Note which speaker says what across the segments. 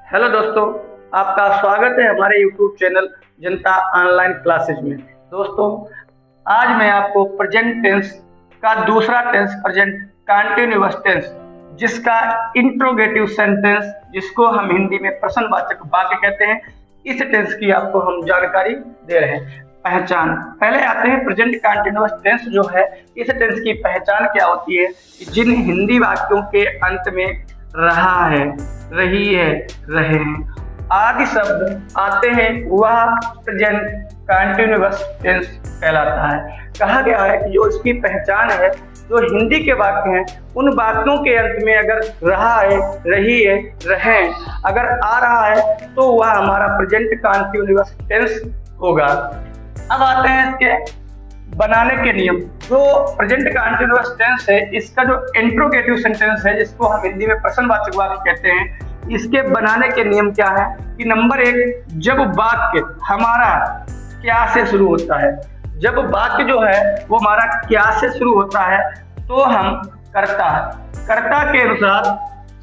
Speaker 1: Hello दोस्तों, आपका स्वागत है हमारे YouTube चैनल जनता ऑनलाइन क्लासेज में। दोस्तों, आज मैं आपको प्रेजेंट टेंस का दूसरा टेंस प्रेजेंट कंटीन्यूअस टेंस, जिसका इंट्रोगेटिव सेंटेंस, जिसको हम हिंदी में प्रश्नवाचक वाक्य कहते हैं, इस टेंस की आपको हम जानकारी दे रहे हैं। पहचान, पहले आते हैं प्रेजेंट कंटीन्यूअस टेंस जो है। इस टेंस की पहचान क्या होती है? जिन हिंदी वाक्यों के अंत में रहा है, रही है, रहे हैं आदि शब्द आते हैं, वह प्रेजेंट कंटीन्यूअस टेंस कहलाता है। कहा गया है कि जो इसकी पहचान है, जो हिंदी के वाक्य हैं, उन वाक्यों के अंत में अगर रहा है, रही है, रहे अगर आ रहा है तो वह हमारा प्रेजेंट कंटीन्यूअस टेंस होगा। अब आते हैं इसके बनाने के नियम। जो प्रेजेंट कंटीन्यूअस टेंस है, इसका जो इंट्रोगेटिव सेंटेंस है, जिसको हम हिंदी में प्रश्नवाचक वाक्य कहते हैं, इसके बनाने के नियम क्या है कि नंबर 1, जब वाक्य हमारा क्या से शुरू होता है, जब वाक्य जो है वो हमारा क्या से शुरू होता है, तो हम कर्ता के अनुसार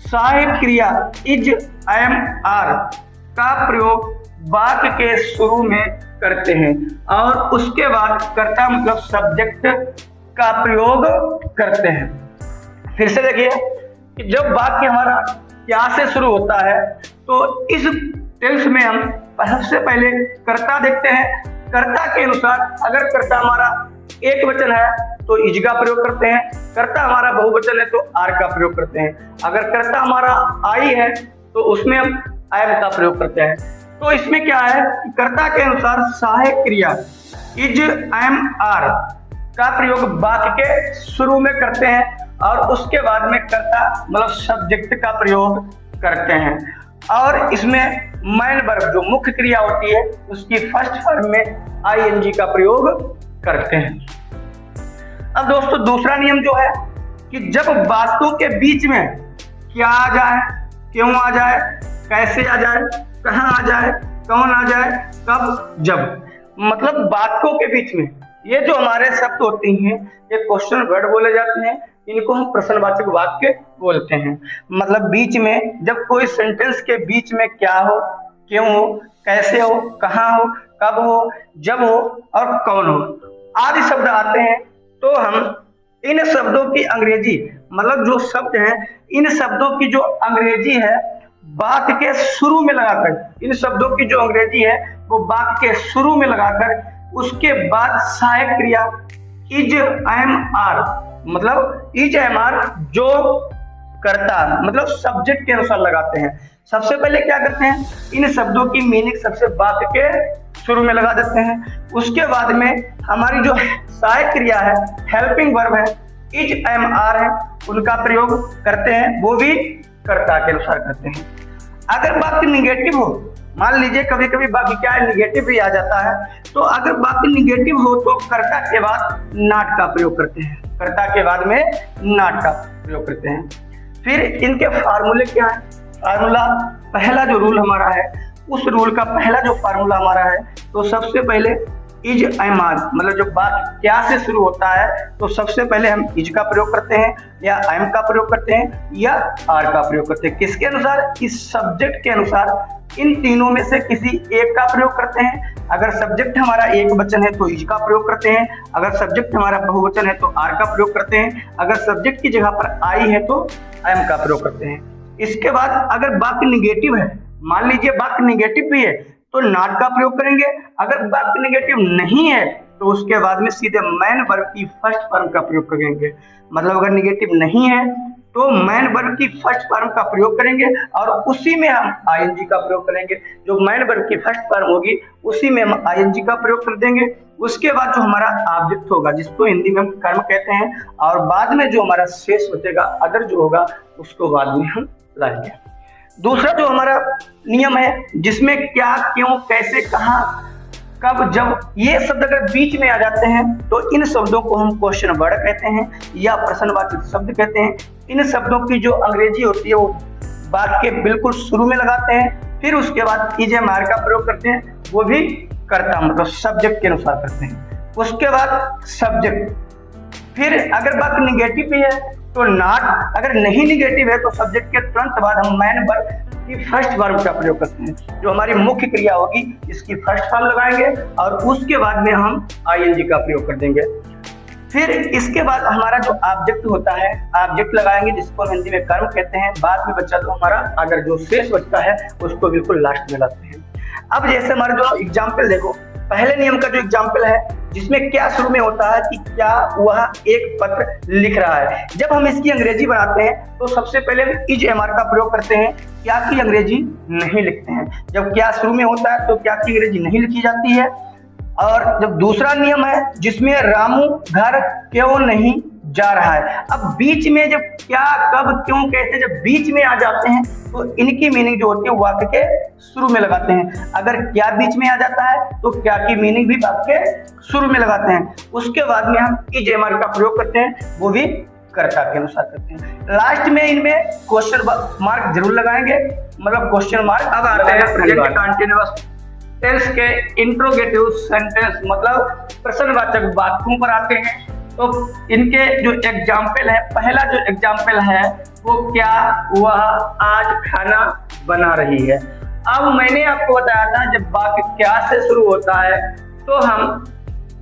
Speaker 1: सहायक क्रिया इज, एम, आर का प्रयोग वाक्य के शुरू में करते हैं और उसके बाद कर्ता मतलब सब्जेक्ट का प्रयोग करते हैं। फिर से देखिए कि जब वाक्य हमारा क्या से शुरू होता है, तो इस टेंस में हम सबसे पहले कर्ता देखते हैं। कर्ता के अनुसार अगर कर्ता हमारा एक वचन है तो इज का प्रयोग करते हैं, कर्ता हमारा बहुवचन है तो आर का प्रयोग करते हैं, अगर कर्ता हमारा आई है तो उसमें हम एम का प्रयोग करते हैं। तो इसमें क्या है कि कर्ता के अनुसार सहायक क्रिया इज, एम, आर का प्रयोग वाक्य के शुरू में करते हैं और उसके बाद में कर्ता मतलब सब्जेक्ट का प्रयोग करते हैं। और इसमें मेन वर्ब जो मुख्य क्रिया होती है, उसकी फर्स्ट फॉर्म में आईएनजी का प्रयोग करते हैं। अब दोस्तों, दूसरा नियम जो है कि जब बातों के बीच में क्या आ जाए, क्यों आ जाए, कैसे आ जाए, कहाँ आ जाए, कौन आ जाए, कब, जब, मतलब वाक्यों के बीच में ये जो हमारे शब्द होते हैं, ये क्वेश्चन वर्ड बोले जाते हैं, इनको हम प्रश्नवाचक वाक्य बोलते हैं। मतलब बीच में जब कोई सेंटेंस के बीच में क्या हो, क्यों हो, कैसे हो, कहाँ हो, कब हो, जब हो और कौन हो आदि शब्द आते हैं, तो हम इन शब्दों की अंग्रेजी मतलब जो शब्द हैं, इन शब्दों की जो अंग्रेजी है वाक्य के शुरू में लगाकर, इन शब्दों की जो अंग्रेजी है वो वाक्य के शुरू में लगाकर उसके बाद सहायक क्रिया इज, एम, आर मतलब इज, एम, आर जो करता मतलब सब्जेक्ट के अनुसार लगाते हैं। सबसे पहले क्या करते हैं, इन शब्दों की मीनिंग सबसे वाक्य के शुरू में लगा देते हैं। उसके बाद में हमारी जो सहायक क्रिया है, हेल्पिंग वर्ब है, इज, एम, आर है, उनका प्रयोग करते हैं, वो भी कर्ता के अनुसार करते हैं। अगर वाक्य निगेटिव हो, मान लीजिए कभी कभी वाक्य क्या है निगेटिव भी आ जाता है, तो अगर वाक्य निगेटिव हो तो कर्ता के बाद नॉट का प्रयोग करते हैं, कर्ता के बाद में नॉट का प्रयोग करते हैं। फिर इनके फार्मूले क्या है? फार्मूला पहला जो रूल हमारा है, उस रूल का पहला जो फार्मूला हमारा है, तो सबसे पहले इज, एम, आर मतलब जब वाक्य क्या से शुरू होता है तो सबसे पहले हम इज का प्रयोग करते हैं या एम का प्रयोग करते हैं या आर का प्रयोग करते हैं। किसके अनुसार? इस सब्जेक्ट के अनुसार इन तीनों में से किसी एक का प्रयोग करते हैं। अगर सब्जेक्ट हमारा एक वचन है तो इज का प्रयोग करते हैं, अगर सब्जेक्ट हमारा बहुवचन है तो आर का प्रयोग करते हैं, अगर सब्जेक्ट की जगह पर आई है तो एम का प्रयोग करते हैं। इसके बाद अगर वाक्य निगेटिव है, मान लीजिए वाक्य निगेटिव भी है तो नॉट का प्रयोग करेंगे, अगर वाक्य निगेटिव नहीं है तो उसके बाद में सीधे मेन वर्ब की फर्स्ट फॉर्म का प्रयोग करेंगे। मतलब अगर निगेटिव नहीं है तो मेन वर्ब की फर्स्ट फॉर्म का प्रयोग करेंगे और उसी में हम आईएनजी का प्रयोग करेंगे। जो मेन वर्ब की फर्स्ट फॉर्म होगी उसी में हम आईएनजी का प्रयोग कर देंगे। उसके बाद जो हमारा ऑब्जेक्ट होगा, जिसको हिंदी में हम कर्म कहते हैं, और बाद में जो हमारा शेष बचेगा अदर जो होगा, उसको बाद में हम लाएंगे। दूसरा जो हमारा नियम है, जिसमें क्या, क्यों, कैसे, कहाँ, कब, जब ये शब्द अगर बीच में आ जाते हैं तो इन शब्दों को हम क्वेश्चन वर्ड कहते हैं या प्रश्नवाचक शब्द कहते हैं। इन शब्दों की जो अंग्रेजी होती है वो वाक्य के बिल्कुल शुरू में लगाते हैं, फिर उसके बाद इज, एम, आर का प्रयोग करते हैं, वो भी कर्ता मतलब सब्जेक्ट के अनुसार करते हैं। उसके बाद सब्जेक्ट, फिर अगर वाक्य निगेटिव भी है तो नॉट, अगर नहीं निगेटिव है तो सब्जेक्ट के तुरंत बाद हम मेन वर्ब की फर्स्ट फॉर्म का प्रयोग करते हैं। जो हमारी मुख्य क्रिया होगी इसकी फर्स्ट फॉर्म लगाएंगे और उसके बाद में हम आईएनजी का प्रयोग कर देंगे। फिर इसके बाद हमारा जो ऑब्जेक्ट होता है, ऑब्जेक्ट लगाएंगे जिसको हिंदी में कर्म कहते हैं। बाद में बच्चा तो हमारा अगर जो शेष बचता है उसको बिल्कुल लास्ट में लाते हैं। अब जैसे हमारे जो एग्जाम्पल देखो, पहले नियम का जो एग्जाम्पल है जिसमें क्या शुरू में होता है कि क्या वह एक पत्र लिख रहा है। जब हम इसकी अंग्रेजी बनाते हैं तो सबसे पहले हम इज एमआर का प्रयोग करते हैं, क्या की अंग्रेजी नहीं लिखते हैं। जब क्या शुरू में होता है तो क्या की अंग्रेजी नहीं लिखी जाती है। और जब दूसरा नियम है जिसमें रामू घर क्यों नहीं जा रहा है। अब बीच में जब क्या कब क्यों कहते हैं, जब बीच में आ जाते हैं तो इनकी मीनिंग जो होती है वाक्य के शुरू में लगाते हैं। अगर क्या बीच में आ जाता है तो क्या की मीनिंग भी वाक्य के शुरू में लगाते हैं। उसके बाद में हम इज एमआर का प्रयोग करते हैं, वो भी कर्ता के अनुसार करते हैं। लास्ट में इनमें क्वेश्चन मार्क जरूर लगाएंगे, मतलब क्वेश्चन मार्क। अब आते हैं प्रेजेंट कंटीन्यूअस टेंस के इंट्रोगेटिव सेंटेंस, मतलब प्रश्नवाचक वाक्यों पर आते हैं। तो इनके जो एग्जाम्पल है, पहला जो एग्जाम्पल है वो क्या वह आज खाना बना रही है। अब मैंने आपको बताया था जब वाक्य क्या से शुरू होता है तो हम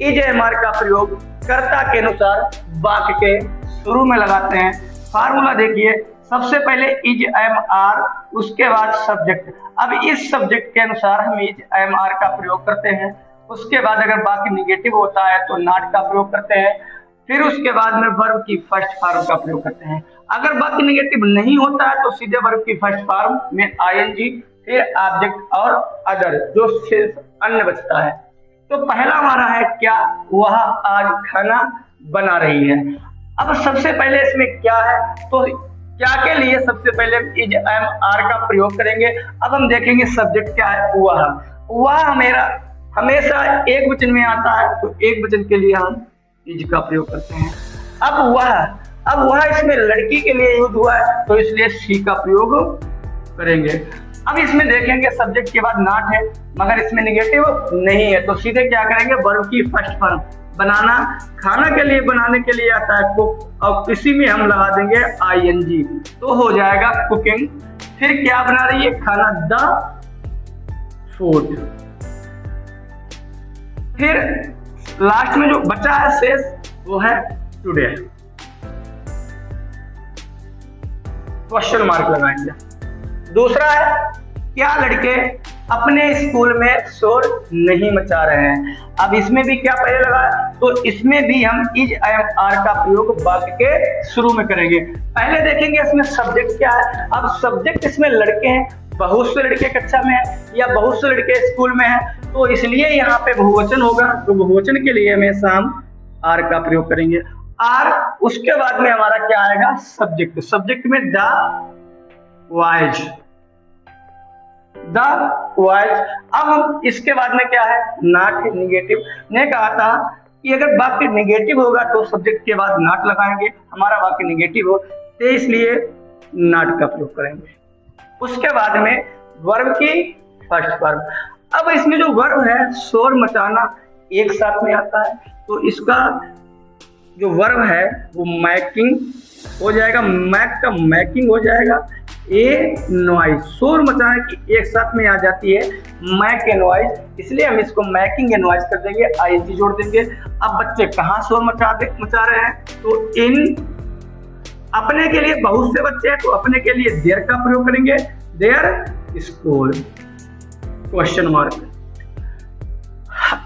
Speaker 1: इज एमआर का प्रयोग कर्ता के अनुसार वाक्य के शुरू में लगाते हैं। फार्मूला देखिए, सबसे पहले इज एम आर, उसके बाद सब्जेक्ट। अब इस सब्जेक्ट के अनुसार हम इज एम आर का प्रयोग करते हैं। उसके बाद अगर वाक्य निगेटिव होता है तो नॉट का प्रयोग करते हैं। फिर उसके बाद में वर्ब की फर्स्ट फॉर्म का प्रयोग करते हैं। अगर वाक्य निगेटिव नहीं होता है तो सीधे वर्ब की फर्स्ट फॉर्म में आईएनजी, फिर ऑब्जेक्ट और अदर, जो सिर्फ अन्य बचता है। तो पहला हमारा है क्या वह आज खाना बना रही है। अब सबसे पहले इसमें क्या है तो क्या के लिए सबसे पहले इज एम आर का प्रयोग करेंगे। अब हम देखेंगे सब्जेक्ट क्या है, वह मेरा हमेशा एक वचन में आता है तो एक वचन के लिए हम इज का प्रयोग करते हैं। अब वह इसमें लड़की के लिए यूज हुआ है तो इसलिए सी का प्रयोग करेंगे। अब इसमें देखेंगे सब्जेक्ट के बाद नॉट है मगर इसमें निगेटिव नहीं है तो सीधे क्या करेंगे, वर्ब की फर्स्ट फॉर्म। बनाना, खाना के लिए बनाने के लिए आता है कुक, और किसी में हम लगा देंगे आईएनजी तो हो जाएगा कुकिंग। फिर क्या बना रही है, खाना, द फूड। फिर लास्ट में जो बचा है शेष वो है टुडे, क्वेश्चन मार्क लगाएंगे। दूसरा है क्या लड़के अपने स्कूल में शोर नहीं मचा रहे हैं। अब इसमें भी क्या पहले लगा तो इसमें भी हम इज एम आर का प्रयोग वाक्य के शुरू में करेंगे। पहले देखेंगे इसमें सब्जेक्ट क्या है। अब सब्जेक्ट इसमें लड़के हैं, बहुत से लड़के कक्षा में है या बहुत से लड़के स्कूल में है तो इसलिए यहाँ पे बहुवचन होगा। तो बहुवचन के लिए हमेशा हम आर का प्रयोग करेंगे, आर। उसके बाद में हमारा क्या आएगा, सब्जेक्ट। सब्जेक्ट में द वाइज, द वाइज। अब हम इसके बाद में क्या है, नॉट निगेटिव। ने कहा था कि अगर वाक्य निगेटिव होगा तो सब्जेक्ट के बाद नॉट लगाएंगे, हमारा वाक्य निगेटिव हो तो इसलिए नॉट का प्रयोग करेंगे। उसके बाद में वर्ब की फर्स्ट फॉर्म। अब इसमें जो वर्ब है शोर मचाना एक साथ में आता है तो इसका जो वर्ब है वो मैकिंग हो जाएगा, मैक का मैकिंग हो जाएगा। ए नॉइज, शोर मचाने की एक साथ में आ जाती है मैक ए नॉइज, इसलिए हम इसको मैकिंग ए नॉइज कर देंगे, आईएनजी जोड़ देंगे। अब बच्चे कहाँ शोर मचा रहे हैं तो इन, अपने के लिए बहुत से बच्चे हैं तो अपने के लिए देयर का प्रयोग करेंगे, देयर स्कूल, क्वेश्चन मार्क।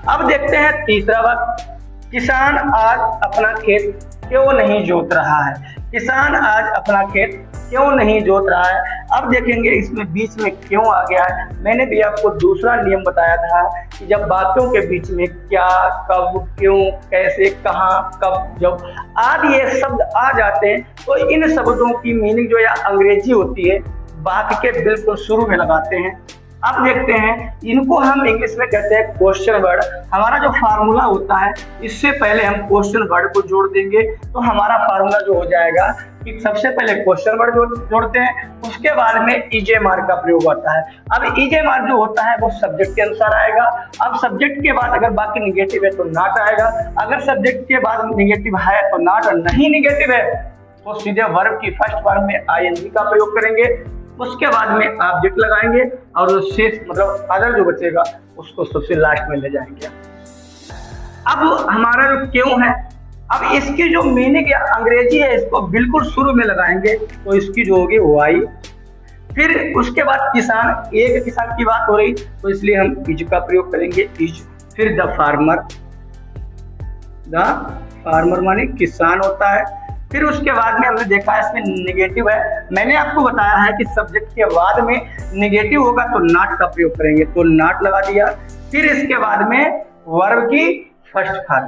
Speaker 1: अब देखते हैं तीसरा बात, किसान आज अपना खेत क्यों नहीं जोत रहा है। किसान आज अपना खेत क्यों नहीं जोत रहा है। अब देखेंगे इसमें बीच में क्यों आ गया है। मैंने भी आपको दूसरा नियम बताया था कि जब बातों के बीच में क्या, कब, क्यों, कैसे, कहाँ, कब, जब आदि ये शब्द आ जाते हैं तो इन शब्दों की मीनिंग जो या अंग्रेजी होती है वाक्य के बिल्कुल शुरू में लगाते हैं। अब देखते हैं इनको हम इंग्लिश में कहते हैं क्वेश्चन वर्ड। हमारा जो फार्मूला होता है इससे पहले हम क्वेश्चन वर्ड को जोड़ देंगे तो हमारा फार्मूला जो हो जाएगा कि सबसे पहले क्वेश्चन वर्ड जोड़ते हैं, उसके बाद में इजेमार का प्रयोग होता है। अब इजेमार जो होता है वो सब्जेक्ट के अनुसार आएगा। अब सब्जेक्ट के बाद अगर बाकी निगेटिव है तो नॉट आएगा, अगर सब्जेक्ट के बाद निगेटिव है तो नॉट, और नहीं निगेटिव है तो सीधे वर्ब की फर्स्ट फॉर्म में आईएनजी का प्रयोग करेंगे। उसके बाद में ऑब्जेक्ट लगाएंगे और जो शेष मतलब अदर जो बचेगा उसको सबसे लास्ट में ले जाएंगे। अब हमारा जो क्यों है, अब इसकी जो मीनिंग या अंग्रेजी है इसको बिल्कुल शुरू में लगाएंगे, तो इसकी जो होगी वाई। फिर उसके बाद किसान, एक किसान की बात हो रही तो इसलिए हम इज का प्रयोग करेंगे, इज। फिर द फार्मर माने किसान होता है। फिर उसके बाद में हमने देखा इसमें निगेटिव है, मैंने आपको बताया है कि सब्जेक्ट के बाद में निगेटिव होगा तो नॉट का प्रयोग करेंगे, तो नॉट लगा दिया। फिर इसके बाद में वर्ब की फर्स्ट फॉर्म।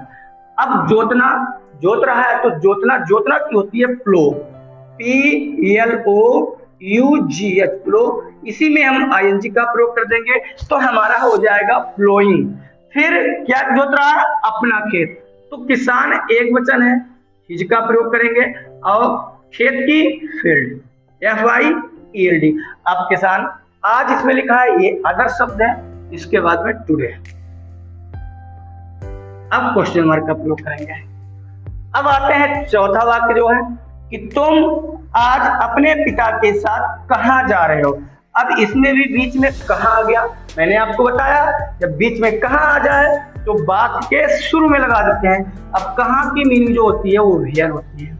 Speaker 1: अब जोतना, जोत रहा है तो जोतना, जोतना की होती है प्लो, PLOUGH, प्लो। इसी में हम ING का प्रयोग कर देंगे तो हमारा हो जाएगा फ्लोइंग। फिर क्या जोत रहा है, अपना खेत, तो किसान एक वचन है, हिज का प्रयोग करेंगे और खेत की फील्ड, FIELD। अब किसान, आज इसमें लिखा है ये अदर शब्द है, इसके बाद में टुडे। अब क्वेश्चन मार्क का प्रयोग करेंगे। अब आते हैं चौथा वाक्य जो है कि तुम आज अपने पिता के साथ कहाँ जा रहे हो। अब इसमें भी बीच में कहाँ आ गया, मैंने आपको बताया जब बीच में कहाँ आ जाए तो बात के शुरू में लगा देते हैं। अब कहाँ की मीनिंग जो होती है वो वेयर होती है,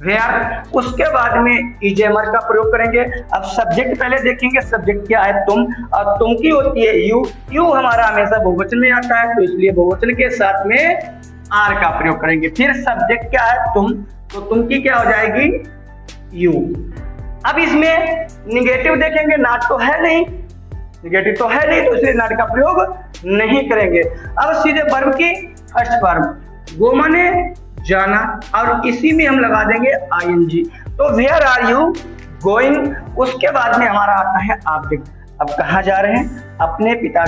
Speaker 1: वेयर। उसके बाद में इजेमर का प्रयोग करेंगे। अब सब्जेक्ट पहले देखेंगे, सब्जेक्ट क्या है, तुम, और तुम की होती है यू। यू हमारा हमेशा बहुवचन में आता है तो इसलिए बहुवचन के साथ में आर का प्रयोग करेंगे। फिर सब्जेक्ट क्या है, तुम, तो तुम की क्या हो जाएगी, यू। अब इसमें निगेटिव देखेंगे, नाट तो है नहीं, निगेटिव तो है नहीं तो इसलिए नाट का प्रयोग नहीं करेंगे। अब सीधे वर्ब की फर्स्ट फॉर्म, गो माने जाना, और इसी में हम लगा देंगे ING, तो वेयर आर यू गोइंग। उसके बाद में हमारा आता है ऑब्जेक्ट। अब कहाँ जा रहे हैं, अपने पिता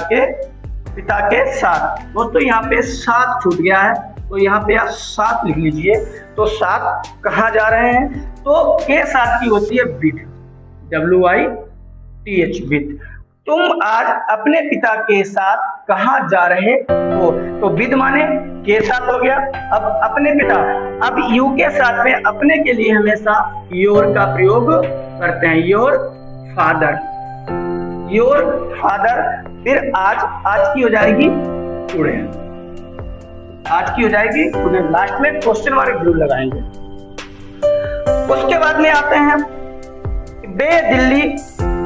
Speaker 1: के साथ। दोस्तों यहाँ पे साथ छूट गया है तो यहाँ पे आप साथ लिख लीजिए, तो साथ कहाँ जा रहे हैं, तो के साथ की होती है विद, WITH, विद। तुम आज अपने पिता के साथ कहाँ जा रहे हो, तो विद माने के साथ हो गया। अब अपने पिता, अब यू के साथ में अपने के लिए हमेशा योर का प्रयोग करते हैं, योर फादर। फिर आज की हो जाएगी टुडे, आज की हो जाएगी टुडे। लास्ट में क्वेश्चन मार्क जरूर लगाएंगे। उसके बाद में आते हैं बे दिल्ली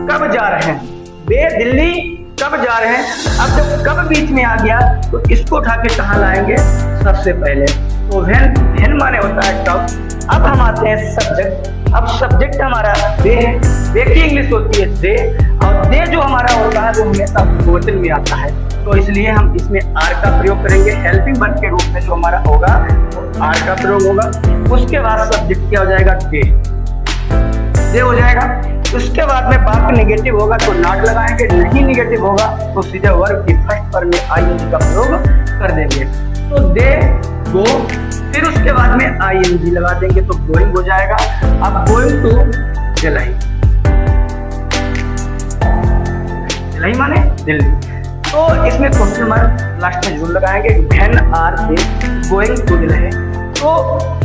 Speaker 1: कब जा रहे हैं, बे दिल्ली कब जा रहे हैं। अब जब कब बीच में आ गया तो इसको उठा के कहाँ लाएंगे, सबसे पहले, तो व्हेन माने होता है कब। अब हम आते हैं सब्जेक्ट। अब सब्जेक्ट हमारा दे है, दे की इंग्लिश होती है दे, और दे जो हमारा होता है वो हमेशा बहुवचन में आता है तो इसलिए हम इसमें आर का प्रयोग करेंगे। हेल्पिंग वर्ब के रूप में जो हमारा होगा वो आर का प्रयोग होगा। उसके बाद सब्जेक्ट क्या हो जाएगा, दे हो जाएगा। उसके बाद में वाक्य निगेटिव होगा तो नॉट लगाएंगे, नहीं निगेटिव होगा तो सीधे वर्ब की फर्स्ट फॉर्म में ING का प्रयोग कर देंगे, तो दे गो। फिर उसके बाद में ING लगा देंगे तो गोइंग हो जाएगा। अब गोइंग टू दिल्ली, दिल्ली माने दिल्ली, तो इसमें क्वेश्चन मार्क लास्ट में जरूर लगाएंगे। When are they going to Delhi, तो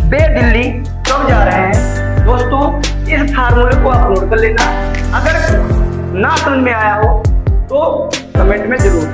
Speaker 1: बे दिल्ली कब जा रहे हैं। दोस्तों इस फार्मूले को आप नोट कर लेना, अगर ना समझ में आया हो तो कमेंट में जरूर